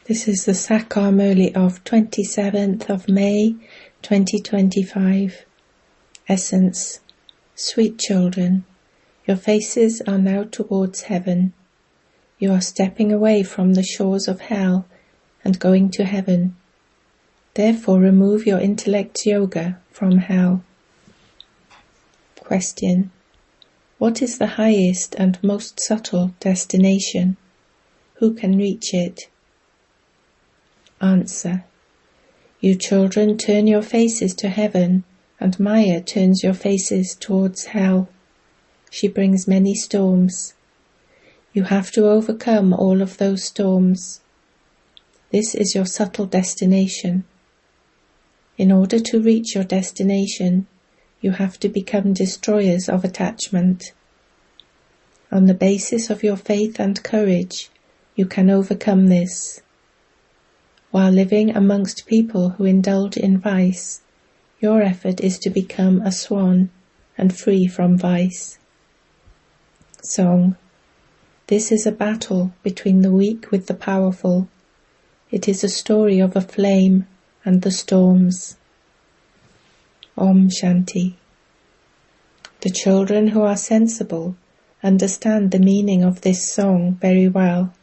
This is the Sakar Murli of 27th of May 2025. Essence. Sweet children, your faces are now towards heaven. You are stepping away from the shores of hell and going to heaven. Therefore remove your intellect's yoga from hell. Question. What is the highest and most subtle destination? Who can reach it? Answer. You children turn your faces to heaven, and Maya turns your faces towards hell. She brings many storms. You have to overcome all of those storms. This is your subtle destination. In order to reach your destination, you have to become destroyers of attachment. On the basis of your faith and courage, you can overcome this. While living amongst people who indulge in vice, your effort is to become a swan and free from vice. Song. This is a battle between the weak with the powerful. It is a story of a flame and the storms. Om Shanti. The children who are sensible understand the meaning of this song very well.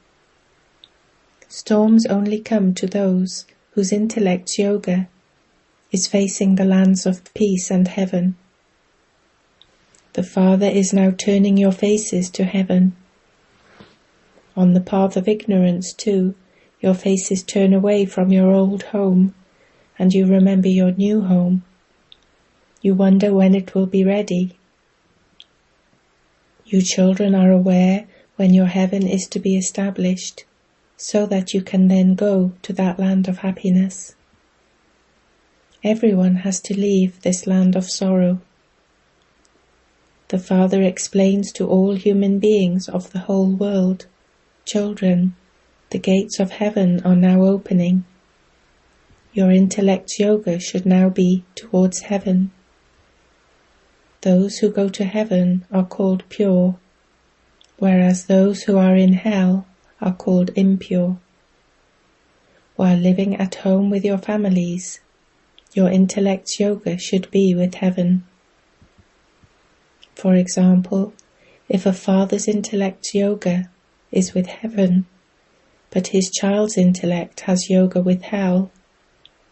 Storms only come to those whose intellect's yoga is facing the lands of peace and heaven. The Father is now turning your faces to heaven. On the path of ignorance, too, your faces turn away from your old home, and you remember your new home. You wonder when it will be ready. You children are aware when your heaven is to be established, so that you can then go to that land of happiness. Everyone has to leave this land of sorrow. The Father explains to all human beings of the whole world, children, the gates of heaven are now opening. Your intellect's yoga should now be towards heaven. Those who go to heaven are called pure, whereas those who are in hell are called impure. While living at home with your families, your intellect's yoga should be with heaven. For example, if a father's intellect's yoga is with heaven, but his child's intellect has yoga with hell,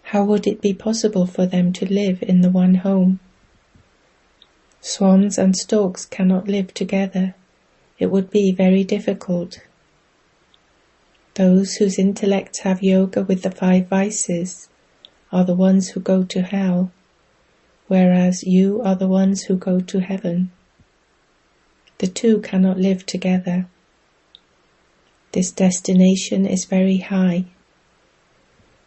how would it be possible for them to live in the one home? Swans and storks cannot live together. It would be very difficult. Those whose intellects have yoga with the 5 vices are the ones who go to hell, whereas you are the ones who go to heaven. The two cannot live together. This destination is very high.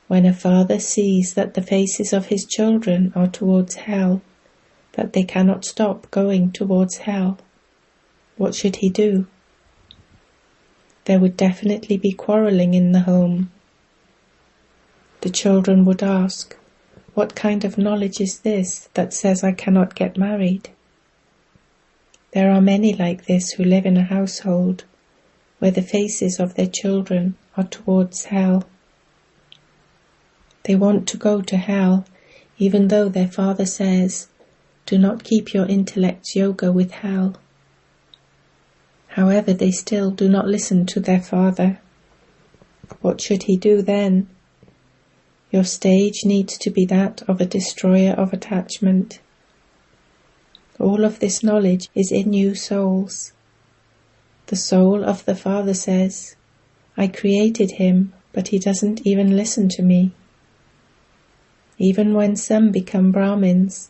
When a father sees that the faces of his children are towards hell, that they cannot stop going towards hell, what should he do? There would definitely be quarreling in the home. The children would ask, what kind of knowledge is this that says I cannot get married? There are many like this who live in a household where the faces of their children are towards hell. They want to go to hell even though their father says, do not keep your intellect's yoga with hell. However, they still do not listen to their father. What should he do then? Your stage needs to be that of a destroyer of attachment. All of this knowledge is in you souls. The soul of the Father says, I created him, but he doesn't even listen to me. Even when some become Brahmins,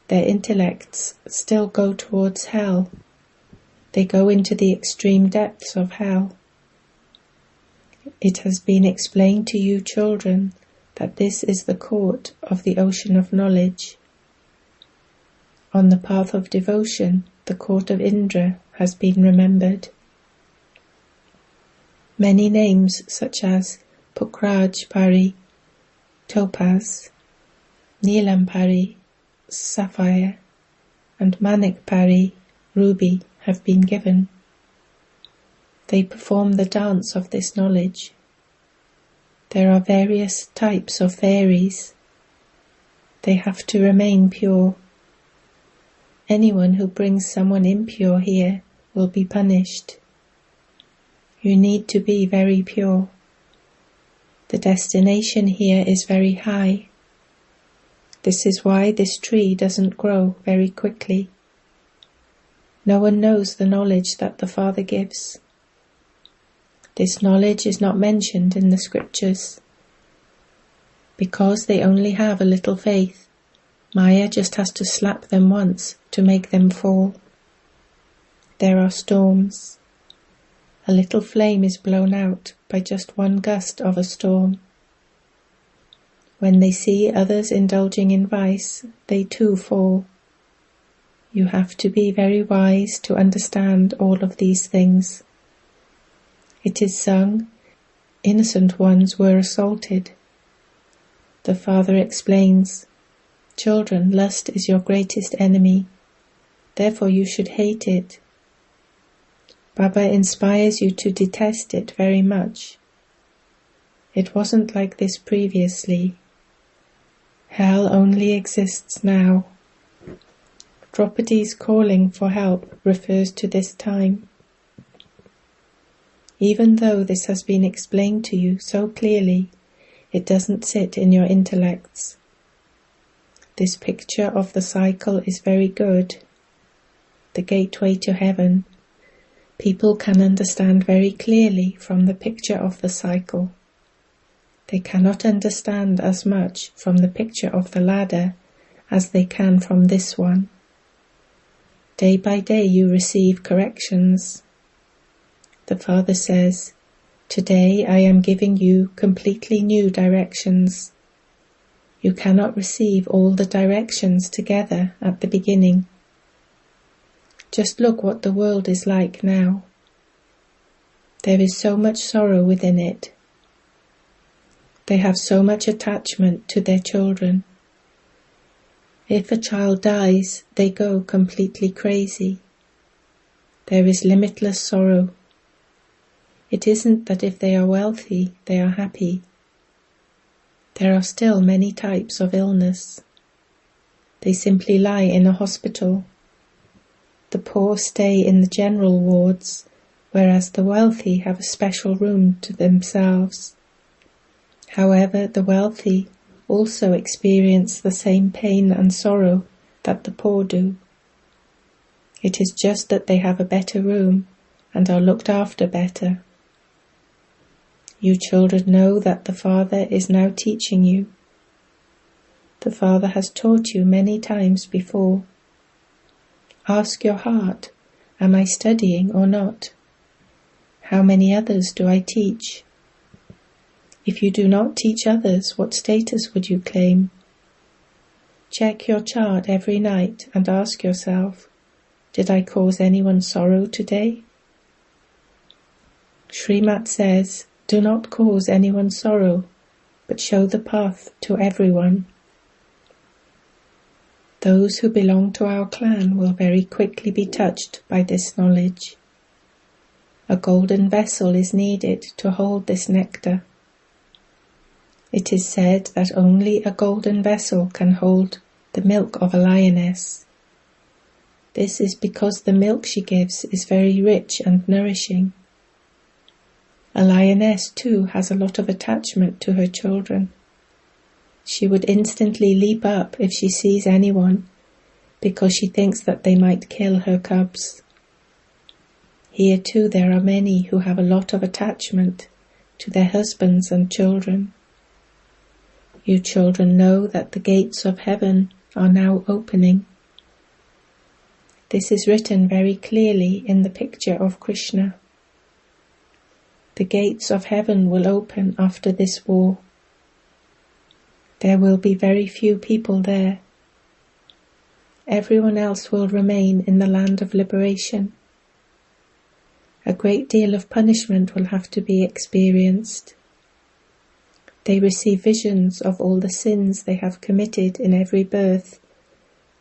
their intellects still go towards hell. They go into the extreme depths of hell. It has been explained to you children that this is the court of the ocean of knowledge. On the path of devotion, the court of Indra has been remembered. Many names such as Pukraj Pari, Topaz, Neelam Pari, Sapphire, and Manik Pari, Ruby, have been given. They perform the dance of this knowledge. There are various types of fairies. They have to remain pure. Anyone who brings someone impure here will be punished. You need to be very pure. The destination here is very high. This is why this tree doesn't grow very quickly. No one knows the knowledge that the Father gives. This knowledge is not mentioned in the scriptures. Because they only have a little faith, Maya just has to slap them once to make them fall. There are storms. A little flame is blown out by just one gust of a storm. When they see others indulging in vice, they too fall. You have to be very wise to understand all of these things. It is sung, innocent ones were assaulted. The Father explains, children, lust is your greatest enemy, therefore you should hate it. Baba inspires you to detest it very much. It wasn't like this previously. Hell only exists now. Draupidi's calling for help refers to this time. Even though this has been explained to you so clearly, it doesn't sit in your intellects. This picture of the cycle is very good. The gateway to heaven. People can understand very clearly from the picture of the cycle. They cannot understand as much from the picture of the ladder as they can from this one. Day by day you receive corrections. The Father says, today I am giving you completely new directions. You cannot receive all the directions together at the beginning. Just look what the world is like now. There is so much sorrow within it. They have so much attachment to their children. If a child dies, they go completely crazy. There is limitless sorrow. It isn't that if they are wealthy, they are happy. There are still many types of illness. They simply lie in a hospital. The poor stay in the general wards, whereas the wealthy have a special room to themselves. However, the wealthy also experience the same pain and sorrow that the poor do. It is just that they have a better room and are looked after better. You children know that the Father is now teaching you. The Father has taught you many times before. Ask your heart, am I studying or not? How many others do I teach? If you do not teach others, what status would you claim? Check your chart every night and ask yourself, did I cause anyone sorrow today? Srimat says, do not cause anyone sorrow, but show the path to everyone. Those who belong to our clan will very quickly be touched by this knowledge. A golden vessel is needed to hold this nectar. It is said that only a golden vessel can hold the milk of a lioness. This is because the milk she gives is very rich and nourishing. A lioness too has a lot of attachment to her children. She would instantly leap up if she sees anyone, because she thinks that they might kill her cubs. Here too there are many who have a lot of attachment to their husbands and children. You children know that the gates of heaven are now opening. This is written very clearly in the picture of Krishna. The gates of heaven will open after this war. There will be very few people there. Everyone else will remain in the land of liberation. A great deal of punishment will have to be experienced. They receive visions of all the sins they have committed in every birth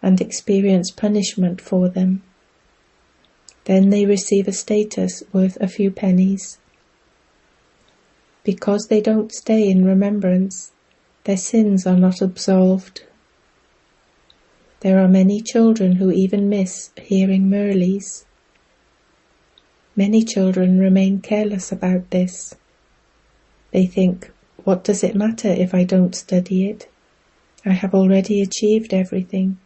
and experience punishment for them. Then they receive a status worth a few pennies. Because they don't stay in remembrance, their sins are not absolved. There are many children who even miss hearing Murlis. Many children remain careless about this. They think, what does it matter if I don't study it? I have already achieved everything.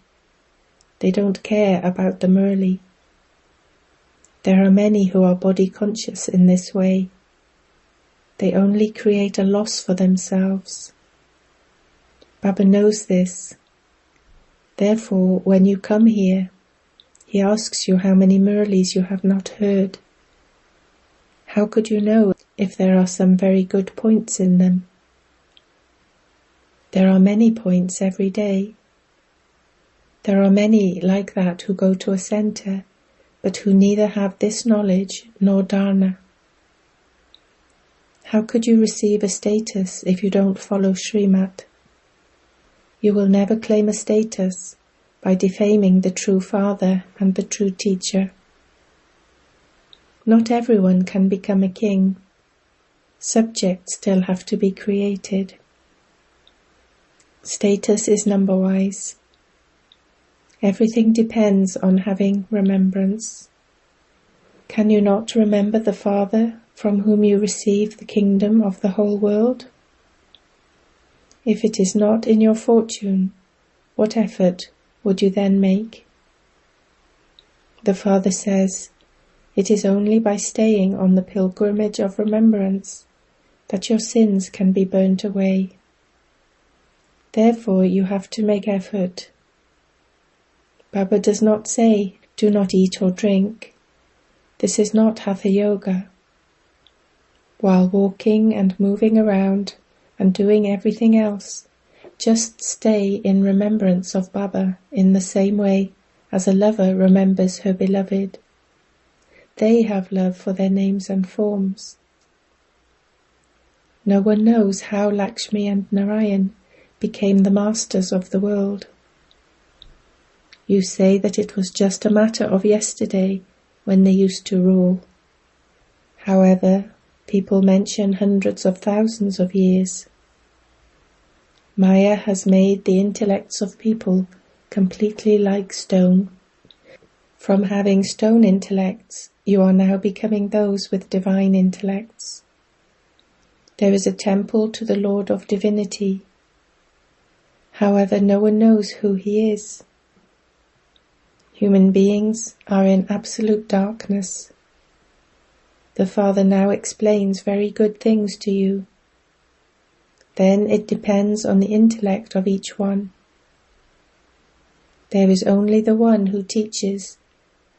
They don't care about the Murli. There are many who are body conscious in this way. They only create a loss for themselves. Baba knows this. Therefore, when you come here, he asks you how many Murlis you have not heard. How could you know if there are some very good points in them? There are many points every day. There are many like that who go to a centre, but who neither have this knowledge nor dharna. How could you receive a status if you don't follow Srimat? You will never claim a status by defaming the true father and the true teacher. Not everyone can become a king. Subjects still have to be created. Status is number-wise. Everything depends on having remembrance. Can you not remember the Father from whom you receive the kingdom of the whole world? If it is not in your fortune, what effort would you then make? The Father says, it is only by staying on the pilgrimage of remembrance that your sins can be burnt away. Therefore you have to make effort. Baba does not say, do not eat or drink. This is not Hatha Yoga. While walking and moving around and doing everything else, just stay in remembrance of Baba in the same way as a lover remembers her beloved. They have love for their names and forms. No one knows how Lakshmi and Narayan became the masters of the world. You say that it was just a matter of yesterday when they used to rule. However, people mention hundreds of thousands of years. Maya has made the intellects of people completely like stone. From having stone intellects, you are now becoming those with divine intellects. There is a temple to the Lord of Divinity. However, no one knows who he is. Human beings are in absolute darkness. The Father now explains very good things to you. Then it depends on the intellect of each one. There is only the one who teaches,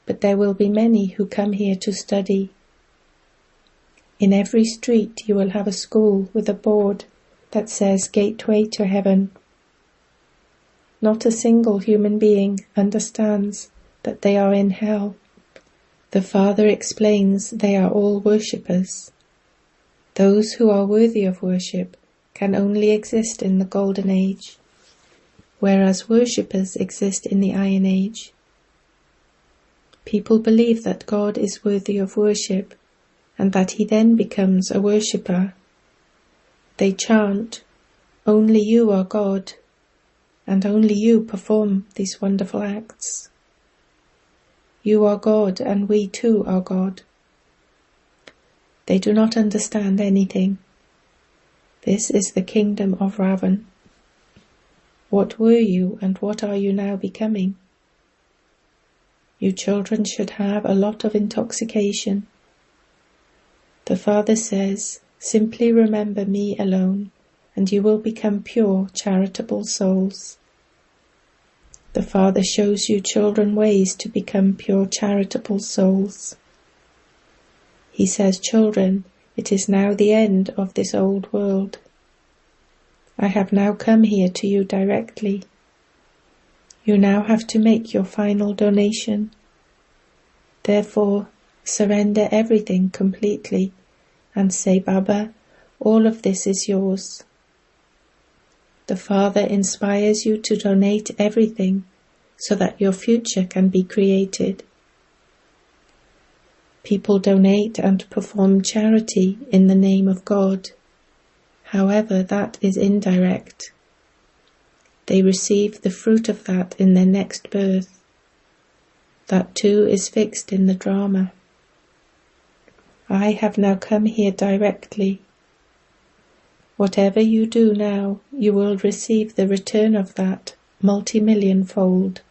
but there will be many who come here to study. In every street you will have a school with a board that says Gateway to Heaven. Not a single human being understands that they are in hell. The Father explains they are all worshippers. Those who are worthy of worship can only exist in the Golden Age, whereas worshippers exist in the Iron Age. People believe that God is worthy of worship and that he then becomes a worshipper. They chant, "Only you are God, and only you perform these wonderful acts. You are God, and we too are God." They do not understand anything. This is the kingdom of Ravan. What were you, and what are you now becoming? You children should have a lot of intoxication. The Father says, simply remember me alone, and you will become pure, charitable souls. The Father shows you children ways to become pure, charitable souls. He says, children, it is now the end of this old world. I have now come here to you directly. You now have to make your final donation. Therefore, surrender everything completely and say, Baba, all of this is yours. The Father inspires you to donate everything so that your future can be created. People donate and perform charity in the name of God However, that is indirect. They receive the fruit of that in their next birth. That too is fixed in the drama. I have now come here directly. Whatever you do now, you will receive the return of that multi-million-fold.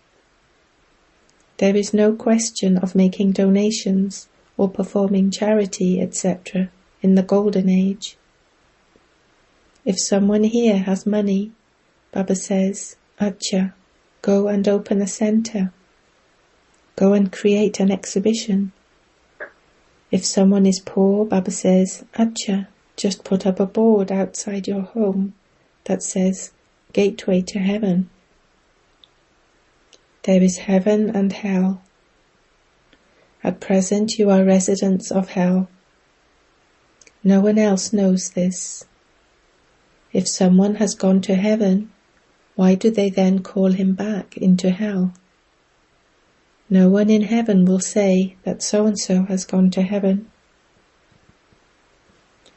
There is no question of making donations or performing charity, etc. in the Golden Age. If someone here has money, Baba says, Acha, go and open a center. Go and create an exhibition. If someone is poor, Baba says, Acha, just put up a board outside your home that says, Gateway to Heaven. There is heaven and hell. At present you are residents of hell. No one else knows this. If someone has gone to heaven, why do they then call him back into hell? No one in heaven will say that so-and-so has gone to heaven.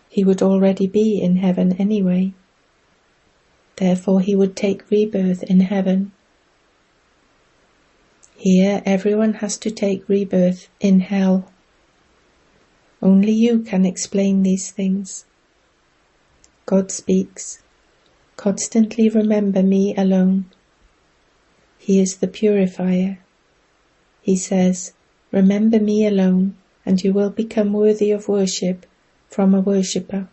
He would already be in heaven anyway. Therefore he would take rebirth in heaven. Here everyone has to take rebirth in hell. Only you can explain these things. God speaks, constantly remember me alone. He is the purifier. He says, remember me alone, and you will become worthy of worship from a worshipper.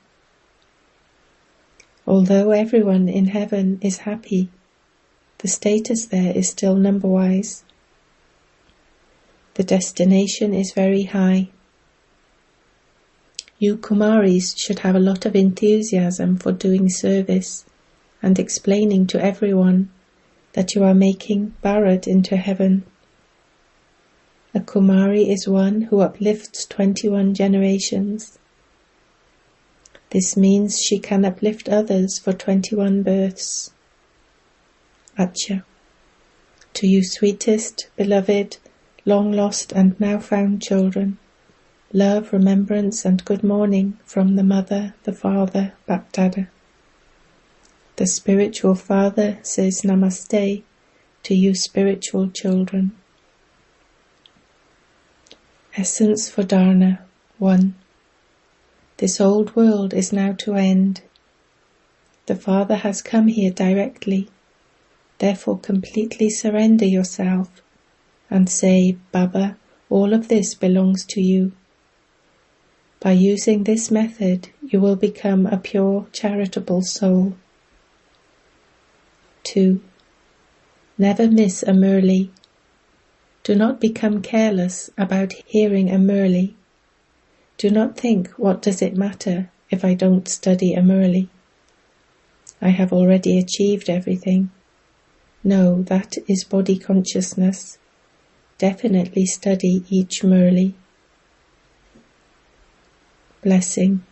Although everyone in heaven is happy, the status there is still number-wise. The destination is very high. You Kumaris should have a lot of enthusiasm for doing service and explaining to everyone that you are making Bharat into heaven. A Kumari is one who uplifts 21 generations. This means she can uplift others for 21 births. Acha. To you sweetest, beloved, long-lost and now-found children, love, remembrance and good morning from the Mother, the Father, BapDada. The spiritual Father says Namaste to you spiritual children. Essence for Dharna 1. This old world is now to end. The Father has come here directly. Therefore completely surrender yourself and say, Baba, all of this belongs to you. By using this method, you will become a pure, charitable soul. 2. Never miss a Murli. Do not become careless about hearing a Murli. Do not think, what does it matter if I don't study a Murli? I have already achieved everything. No, that is body consciousness. Definitely study each Murli. Blessing.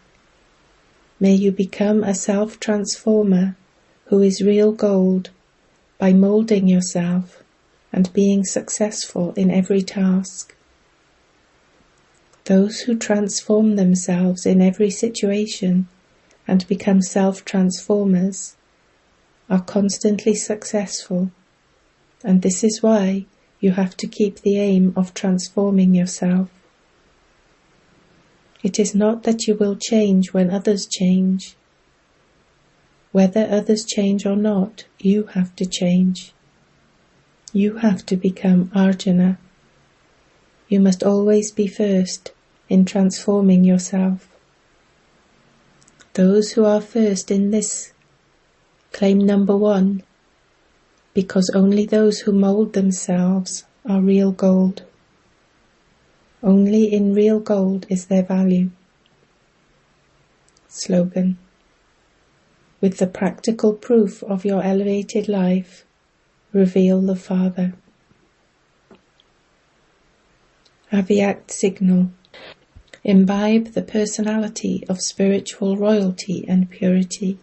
May you become a self-transformer who is real gold by moulding yourself and being successful in every task. Those who transform themselves in every situation and become self-transformers are constantly successful, and this is why you have to keep the aim of transforming yourself. It is not that you will change when others change. Whether others change or not, you have to change. You have to become Arjuna. You must always be first in transforming yourself. Those who are first in this claim number 1, because only those who mould themselves are real gold. Only in real gold is there value. Slogan. With the practical proof of your elevated life, reveal the Father. Avyakt signal. Imbibe the personality of spiritual royalty and purity.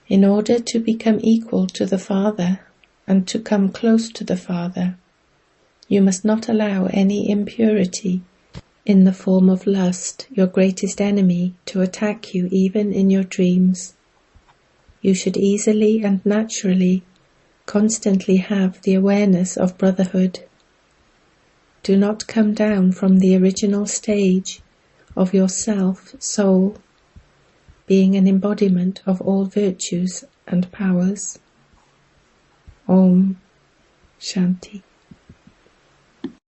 In order to become equal to the Father and to come close to the Father, you must not allow any impurity in the form of lust, your greatest enemy, to attack you even in your dreams. You should easily and naturally constantly have the awareness of brotherhood. Do not come down from the original stage of your self, soul, being an embodiment of all virtues and powers. Om Shanti.